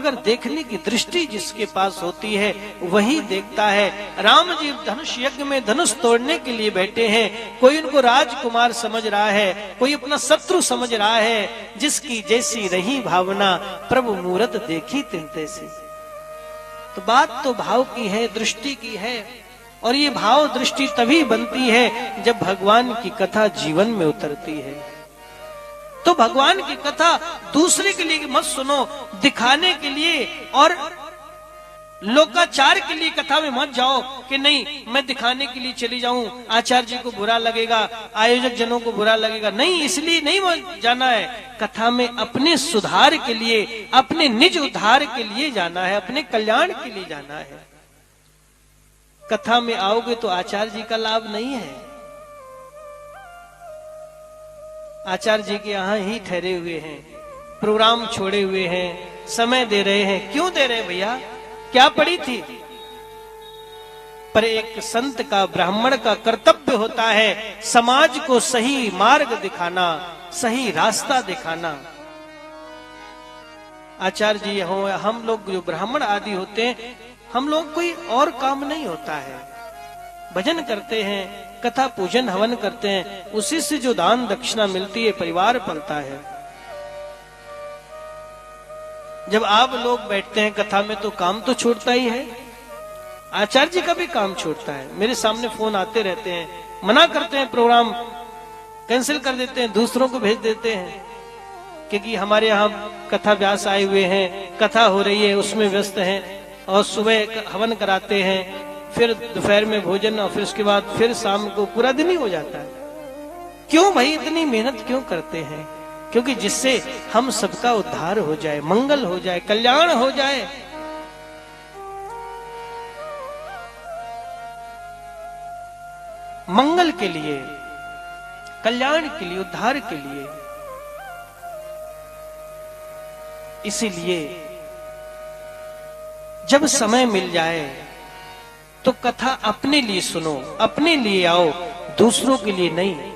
अगर देखने की दृष्टि जिसके पास होती है वही देखता है। राम जी धनुष यज्ञ में धनुष तोड़ने के लिए बैठे हैं, कोई उनको राजकुमार समझ रहा है, कोई अपना शत्रु समझ रहा है। जिसकी जैसी रही भावना, प्रभु मूरत देखी तिन तैसी। तो बात तो भाव की है, दृष्टि की है, और ये भाव दृष्टि तभी बनती है जब भगवान की कथा जीवन में उतरती है। तो भगवान की कथा दूसरे के लिए मत सुनो, दिखाने के लिए और लोकाचार के लिए कथा में मत जाओ कि नहीं मैं दिखाने के लिए चली जाऊं, आचार्य जी को बुरा लगेगा, आयोजक जनों को बुरा लगेगा। नहीं, इसलिए नहीं जाना है। कथा में अपने सुधार के लिए, अपने निज उद्धार के लिए जाना है, अपने कल्याण के लिए जाना है। कथा में आओगे तो आचार्य जी का लाभ नहीं है। आचार्य जी के यहां ही ठहरे हुए हैं, प्रोग्राम छोड़े हुए हैं, समय दे रहे हैं। क्यों दे रहे हैं भैया, क्या पड़ी थी? पर एक संत का, ब्राह्मण का कर्तव्य होता है समाज को सही मार्ग दिखाना, सही रास्ता दिखाना। आचार्य जी हो, हम लोग जो ब्राह्मण आदि होते हैं, हम लोग कोई और काम नहीं होता है। भजन करते हैं, कथा पूजन हवन करते हैं, उसी से जो दान दक्षिणा मिलती है परिवार पलता है। जब आप लोग बैठते हैं कथा में तो काम तो छूटता ही है, आचार्य जी का भी काम छूटता है। मेरे सामने फोन आते रहते हैं, मना करते हैं, प्रोग्राम कैंसिल कर देते हैं, दूसरों को भेज देते हैं, क्योंकि हमारे यहाँ कथा व्यास आए हुए हैं, कथा हो रही है, उसमें व्यस्त हैं, और सुबह हवन कराते हैं, फिर दोपहर में भोजन, और फिर उसके बाद फिर शाम को पूरा दिन ही हो जाता है। क्यों भाई इतनी मेहनत क्यों करते हैं? क्योंकि जिससे हम सबका उद्धार हो जाए, मंगल हो जाए, कल्याण हो जाए। मंगल के लिए, कल्याण के लिए, उद्धार के लिए। इसीलिए जब समय मिल जाए तो कथा अपने लिए सुनो, अपने लिए आओ, दूसरों के लिए नहीं।